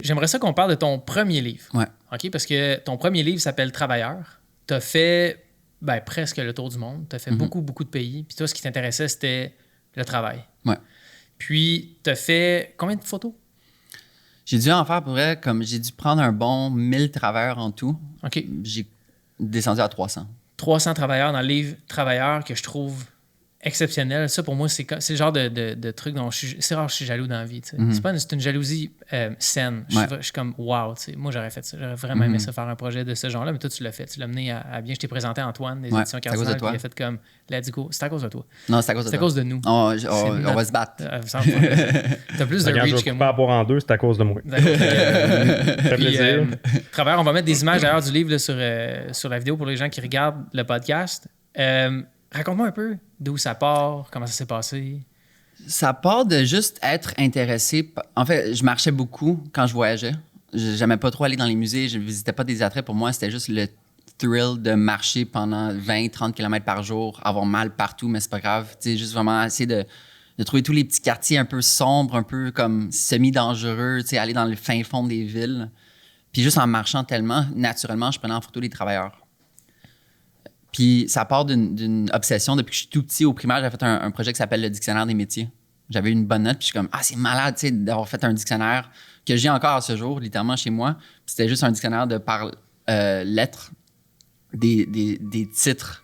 J'aimerais ça qu'on parle de ton premier livre. Ouais. OK? Parce que ton premier livre s'appelle Travailleur. Tu as fait presque le tour du monde. Tu as fait beaucoup, beaucoup de pays. Puis toi, ce qui t'intéressait, c'était le travail. Ouais. Puis, tu as fait combien de photos? J'ai dû en faire pour vrai, comme j'ai dû prendre un bon 1000 travailleurs en tout. OK. J'ai descendu à 300. 300 travailleurs dans le livre Travailleur que je trouve exceptionnel. Ça, pour moi, c'est le genre de truc dont c'est rare que je suis jaloux dans la vie. C'est une jalousie saine. Je suis comme, wow, moi, j'aurais fait ça. J'aurais vraiment aimé ça, faire un projet de ce genre-là, mais toi, tu l'as fait. Tu l'as mené à bien. Je t'ai présenté à Antoine des éditions Cardinal, puis il a fait comme, let's go. C'est à cause de toi. Non, c'est à cause de toi. C'est à cause de nous. On va se battre. T'as plus de reach que moi. Pas à boire en deux, c'est à cause de moi. Puis, Travers, on va mettre des images d'ailleurs du livre là, sur la vidéo pour les gens qui regardent le podcast. Raconte-moi un peu d'où ça part, comment ça s'est passé. Ça part de juste être intéressé. En fait, je marchais beaucoup quand je voyageais. J'aimais pas trop aller dans les musées. Je visitais pas des attraits. Pour moi, c'était juste le thrill de marcher pendant 20-30 km par jour, avoir mal partout, mais c'est pas grave. Tu sais, juste vraiment essayer de trouver tous les petits quartiers un peu sombres, un peu comme semi-dangereux, tu sais, aller dans le fin fond des villes. Puis juste en marchant tellement, naturellement, je prenais en photo les travailleurs. Puis ça part d'une obsession. Depuis que je suis tout petit, au primaire, j'avais fait un projet qui s'appelle le Dictionnaire des métiers. J'avais eu une bonne note, puis je suis comme, c'est malade, tu sais, d'avoir fait un dictionnaire que j'ai encore à ce jour, littéralement chez moi. Puis c'était juste un dictionnaire de par lettres, des titres.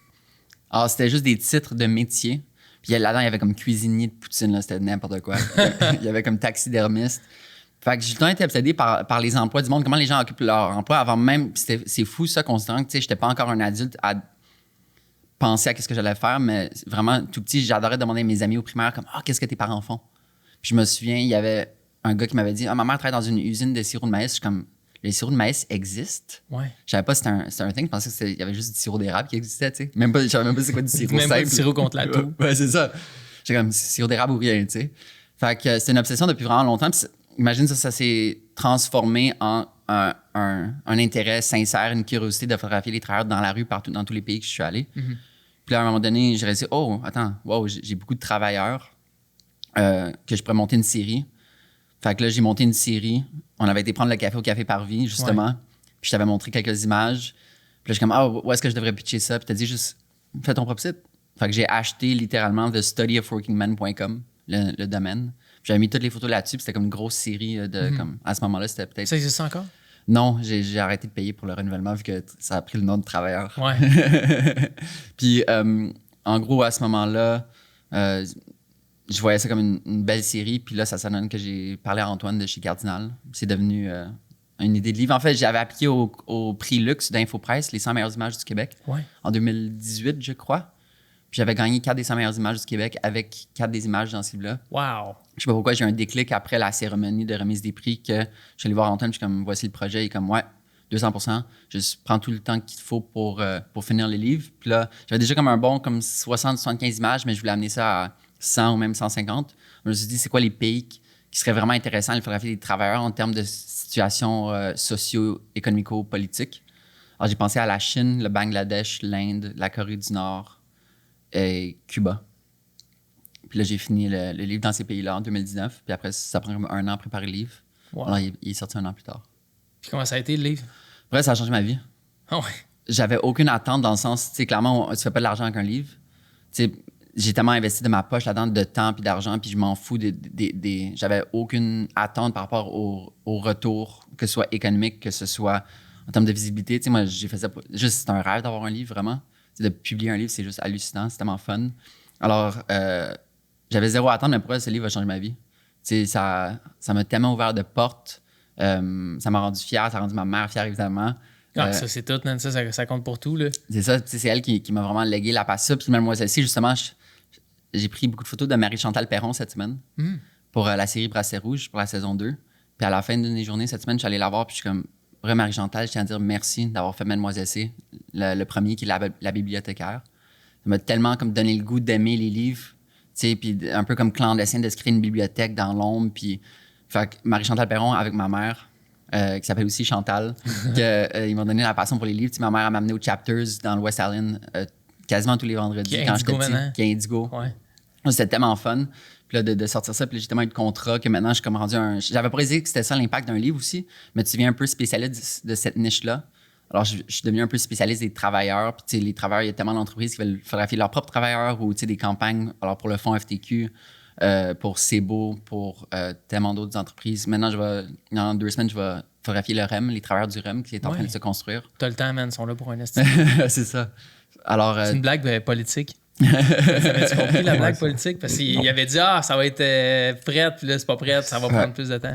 Alors, c'était juste des titres de métiers. Puis là-dedans, il y avait comme cuisinier de poutine, là, c'était n'importe quoi. Il y avait comme taxidermiste. Fait que j'ai tout le temps été obsédé par les emplois du monde, comment les gens occupent leur emploi avant même. Puis c'est fou, ça, considérant que, tu sais, j'étais pas encore un adulte à penser à ce que j'allais faire, mais vraiment, tout petit, j'adorais demander à mes amis au primaire comme « qu'est-ce que tes parents font? » Puis je me souviens, il y avait un gars qui m'avait dit « ma mère travaille dans une usine de sirop de maïs. » Je suis comme « les sirops de maïs existent? » Ouais. Je savais pas si c'était un thing. Je pensais qu'il y avait juste du sirop d'érable qui existait, tu sais. Je savais même pas c'est quoi du sirop même simple. Pas du sirop contre la toux. Ouais, c'est ça. J'étais comme sirop d'érable ou rien, tu sais. Fait que c'était une obsession depuis vraiment longtemps. Puis imagine ça s'est transformé en un intérêt sincère, une curiosité de photographier les travailleurs dans la rue, partout, dans tous les pays que je suis allé. Mm-hmm. Puis là, à un moment donné, j'ai réalisé, j'ai beaucoup de travailleurs que je pourrais monter une série. Fait que là, j'ai monté une série. On avait été prendre le café au Café Parvis, justement. Ouais. Puis je t'avais montré quelques images. Puis là, je suis comme, où est-ce que je devrais pitcher ça? Puis t'as dit juste, fais ton propre site. Fait que j'ai acheté littéralement thestudyofworkingmen.com, le domaine. Puis j'avais mis toutes les photos là-dessus. Puis c'était comme une grosse série comme, à ce moment-là, c'était peut-être... Ça existe encore? Non, j'ai arrêté de payer pour le renouvellement vu que ça a pris le nom de travailleur. Ouais. Puis, en gros, à ce moment-là, je voyais ça comme une belle série. Puis là, ça donne que j'ai parlé à Antoine de chez Cardinal. C'est devenu une idée de livre. En fait, j'avais appliqué au prix Luxe d'Infopresse, les 100 meilleures images du Québec, en 2018, je crois. Puis j'avais gagné 4 des 100 meilleures images du Québec avec 4 des images dans ce livre-là. Wow! Je sais pas pourquoi, j'ai eu un déclic après la cérémonie de remise des prix que je suis allé voir Antoine, je suis comme, voici le projet. Il est comme, 200%. Je prends tout le temps qu'il faut pour finir le livre. Puis là, j'avais déjà comme un bon 60-75 images, mais je voulais amener ça à 100 ou même 150. Je me suis dit, c'est quoi les pays qui seraient vraiment intéressants à photographier des travailleurs en termes de situation socio-économico-politique? Alors, j'ai pensé à la Chine, le Bangladesh, l'Inde, la Corée du Nord et Cuba. Puis là, j'ai fini le livre dans ces pays-là en 2019. Puis après, ça prend comme 1 an à préparer le livre. Wow. Alors, il est sorti 1 an plus tard. Puis comment ça a été, le livre? Après, ça a changé ma vie. Ah ouais. J'avais aucune attente dans le sens, tu sais, clairement, tu fais pas de l'argent avec un livre. Tu sais, j'ai tellement investi de ma poche là-dedans, de temps puis d'argent, puis je m'en fous j'avais aucune attente par rapport au retour, que ce soit économique, que ce soit en termes de visibilité. Tu sais, moi, j'ai fait ça juste, c'est un rêve d'avoir un livre, vraiment. Tu sais, de publier un livre, c'est juste hallucinant, c'est tellement fun. Alors, j'avais zéro attente, mais pourquoi ce livre a changé ma vie? Tu sais, ça m'a tellement ouvert de portes. Ça m'a rendu fier, ça a rendu ma mère fière, évidemment. Ça, c'est tout, man. Ça compte pour tout, là. C'est ça, c'est elle qui m'a vraiment légué la passion. Puis Mademoiselle-ci, justement, j'ai pris beaucoup de photos de Marie-Chantal Perron cette semaine pour la série Bracelet Rouge, pour la saison 2. Puis à la fin d'une des journées, cette semaine, je suis allé la voir, puis je suis comme, vrai, Marie-Chantal, je tiens à dire merci d'avoir fait Mademoiselle-C, le premier qui est la bibliothécaire. Ça m'a tellement comme donné le goût d'aimer les livres, tu sais, puis un peu comme clandestin de se créer une bibliothèque dans l'ombre, puis... Fait que Marie-Chantal Perron avec ma mère, qui s'appelle aussi Chantal, ils m'ont donné la passion pour les livres. T'sais, ma mère m'a amené aux Chapters dans le West Island quasiment tous les vendredis quand j'étais petit, qui est Indigo. Ouais. C'était tellement fun. Puis là, de sortir ça, puis là, j'ai tellement eu de contrats que maintenant, je suis comme rendu un... J'avais pas dit que c'était ça l'impact d'un livre aussi, mais tu deviens un peu spécialiste de cette niche-là. Alors, je suis devenu un peu spécialiste des travailleurs. Puis, tu sais, les travailleurs, il y a tellement d'entreprises qui veulent photographier leurs propres travailleurs ou, tu sais, des campagnes. Alors, pour le fonds FTQ, pour Sebo, pour tellement d'autres entreprises. Maintenant, dans 2 semaines, je vais photographier le REM, les travailleurs du REM qui est en train de se construire. T'as le temps, man. Ils sont là pour un estime. C'est ça. Alors... C'est une blague politique. T'avais-tu compris la blague politique? Parce qu'il avait dit, ça va être prête, puis là, c'est pas prête, ça va prendre plus de temps.